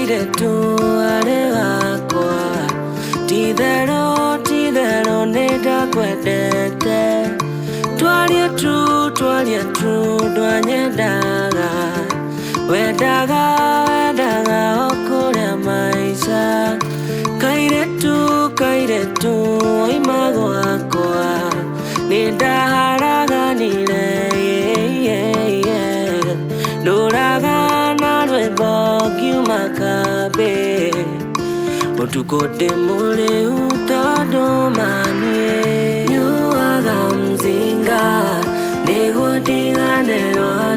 kaire tu areva kwa tidero neda kwedete twalia tu dwanyedaga wedaga okura maisha kaire tu oimago kwa nidaharaga nile Doraga na rwembo giumakabe Otukote mule utadomanie Nyuaga mzinga Nego tinga nero